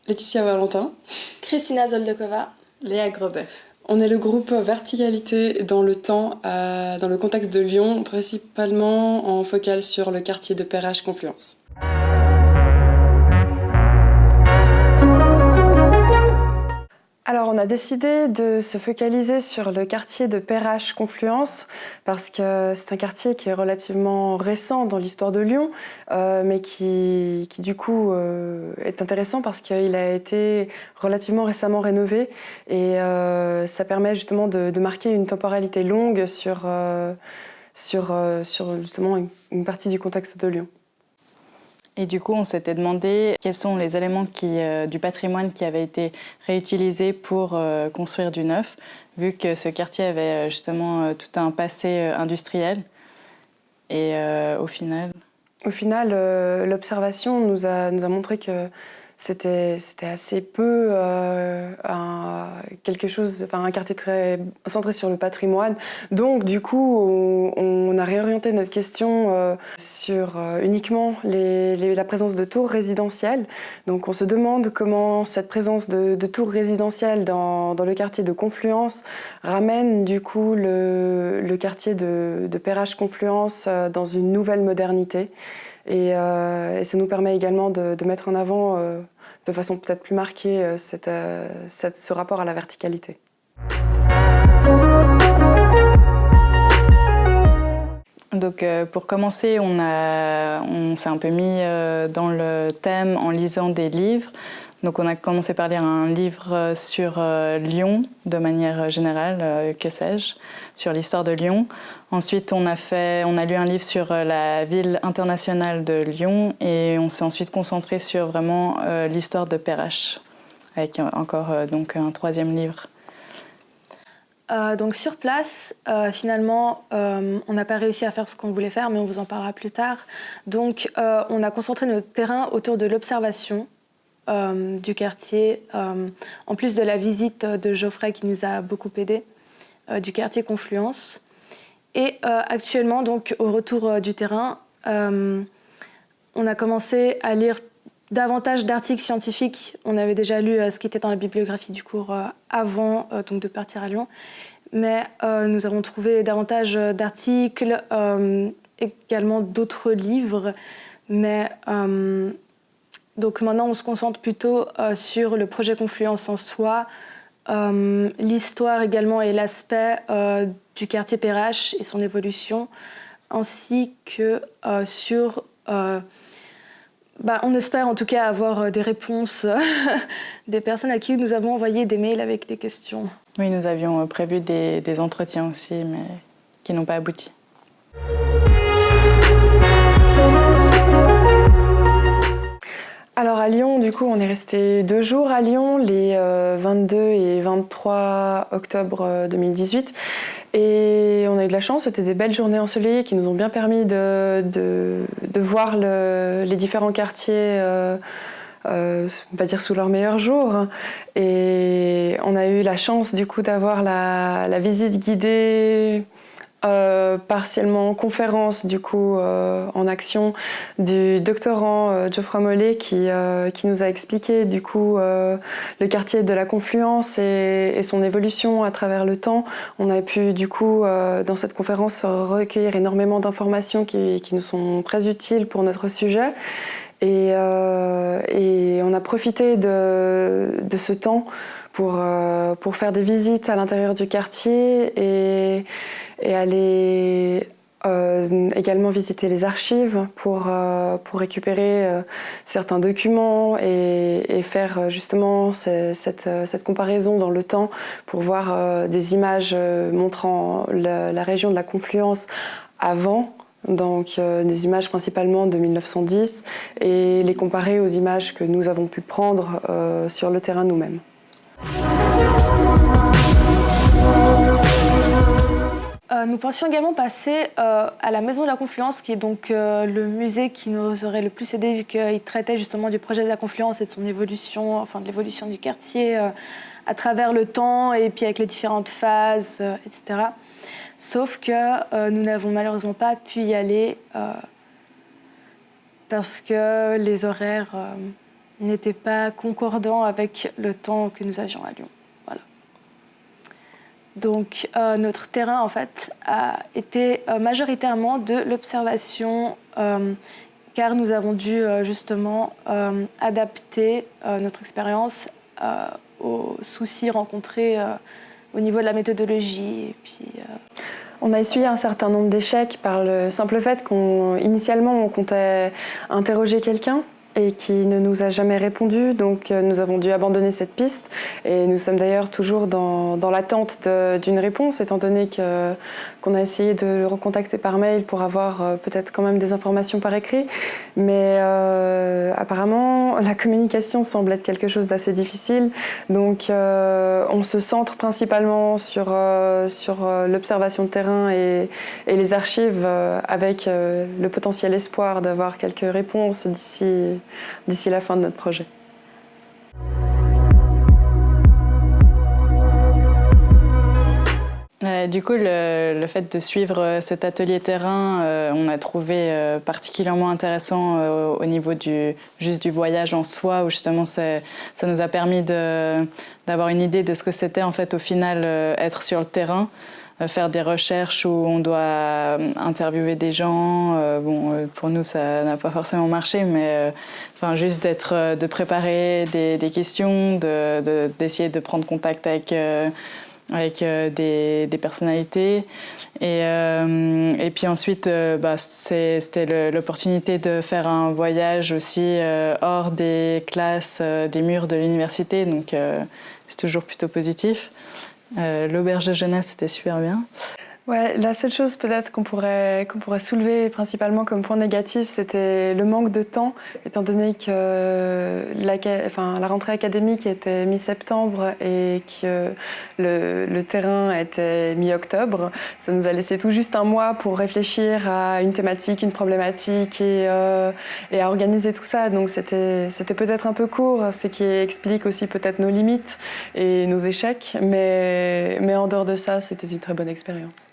Laetitia Valentin. Christina Zoldokova. Léa Grobet. On est le groupe Verticalité dans le temps, dans le contexte de Lyon, principalement en focale sur le quartier de Perrache-Confluence. Alors on a décidé de se focaliser sur le quartier de Perrache-Confluence parce que c'est un quartier qui est relativement récent dans l'histoire de Lyon, mais qui du coup est intéressant parce qu'il a été relativement récemment rénové et ça permet justement de marquer une temporalité longue sur justement une partie du contexte de Lyon. Et du coup, on s'était demandé quels sont les éléments du patrimoine qui avaient été réutilisés pour construire du neuf, vu que ce quartier avait justement tout un passé industriel. Et au final... Au final, l'observation nous a montré que c'était assez peu un quartier très centré sur le patrimoine. Donc du coup, on a réorienté notre question sur uniquement la présence de tours résidentielles. Donc on se demande comment cette présence de tours résidentielles dans le quartier de Confluence ramène du coup le quartier de Perrache-Confluence dans une nouvelle modernité. Et ça nous permet également de mettre en avant, de façon peut-être plus marquée, ce rapport à la verticalité. Donc pour commencer, on s'est un peu mis dans le thème en lisant des livres. Donc on a commencé par lire un livre sur Lyon, de manière générale, que sais-je, sur l'histoire de Lyon. Ensuite, on a lu un livre sur la ville internationale de Lyon et on s'est ensuite concentré sur vraiment l'histoire de Perrache, avec encore donc un troisième livre. Donc sur place, finalement, on n'a pas réussi à faire ce qu'on voulait faire, mais on vous en parlera plus tard. Donc on a concentré notre terrain autour de l'observation du quartier, en plus de la visite de Geoffrey qui nous a beaucoup aidé, du quartier Confluence. Et actuellement, donc, au retour du terrain, on a commencé à lire davantage d'articles scientifiques. On avait déjà lu ce qui était dans la bibliographie du cours avant donc de partir à Lyon. Mais nous avons trouvé davantage d'articles, également d'autres livres. Mais donc maintenant, on se concentre plutôt sur le projet Confluence en soi, l'histoire également et l'aspect du quartier Perrache et son évolution, ainsi que sur... on espère en tout cas avoir des réponses des personnes à qui nous avons envoyé des mails avec des questions. Oui, nous avions prévu des entretiens aussi, mais qui n'ont pas abouti. Alors à Lyon, du coup, on est resté 2 jours à Lyon, les 22 et 23 octobre 2018. Et on a eu de la chance, c'était des belles journées ensoleillées qui nous ont bien permis de voir les différents quartiers, on va dire sous leur meilleur jour. Et on a eu la chance du coup d'avoir la visite guidée, partiellement conférence du coup en action du doctorant Geoffrey Mollet qui nous a expliqué du coup le quartier de la Confluence et son évolution à travers le temps. On a pu du coup dans cette conférence recueillir énormément d'informations qui nous sont très utiles pour notre sujet. Et on a profité de ce temps pour faire des visites à l'intérieur du quartier et aller également visiter les archives pour récupérer certains documents et faire justement cette comparaison dans le temps pour voir des images montrant la région de la Confluence avant. Donc des images principalement de 1910 et les comparer aux images que nous avons pu prendre sur le terrain nous-mêmes. Nous pensions également passer à la Maison de la Confluence, qui est donc le musée qui nous aurait le plus aidé vu qu'il traitait justement du projet de la Confluence et de son évolution, enfin de l'évolution du quartier à travers le temps et puis avec les différentes phases, etc. Sauf que nous n'avons malheureusement pas pu y aller parce que les horaires n'était pas concordant avec le temps que nous avions à Lyon. Voilà. Donc notre terrain en fait a été majoritairement de l'observation car nous avons dû justement adapter notre expérience aux soucis rencontrés au niveau de la méthodologie. Et puis, On a essuyé un certain nombre d'échecs par le simple fait qu'initialement on comptait interroger quelqu'un et qui ne nous a jamais répondu, donc nous avons dû abandonner cette piste et nous sommes d'ailleurs toujours dans l'attente d'une réponse, étant donné qu'on a essayé de le recontacter par mail pour avoir peut-être quand même des informations par écrit, mais apparemment la communication semble être quelque chose d'assez difficile, donc on se centre principalement sur l'observation de terrain et les archives avec le potentiel espoir d'avoir quelques réponses d'ici la fin de notre projet. Du coup, le fait de suivre cet atelier terrain, on a trouvé particulièrement intéressant au niveau du voyage en soi, où justement ça nous a permis d'avoir une idée de ce que c'était en fait au final être sur le terrain. Faire des recherches où on doit interviewer des gens. Pour nous, ça n'a pas forcément marché, mais juste de préparer des questions, d'essayer de prendre contact avec des personnalités. Et puis ensuite, c'était l'opportunité de faire un voyage aussi hors des classes, des murs de l'université. Donc, c'est toujours plutôt positif. L'auberge de jeunesse, c'était super bien. Ouais, la seule chose peut-être qu'on pourrait soulever principalement comme point négatif, c'était le manque de temps, étant donné que la rentrée académique était mi-septembre et que le terrain était mi-octobre. Ça nous a laissé tout juste un mois pour réfléchir à une thématique, une problématique et à organiser tout ça. Donc c'était peut-être un peu court, ce qui explique aussi peut-être nos limites et nos échecs, mais en dehors de ça, c'était une très bonne expérience.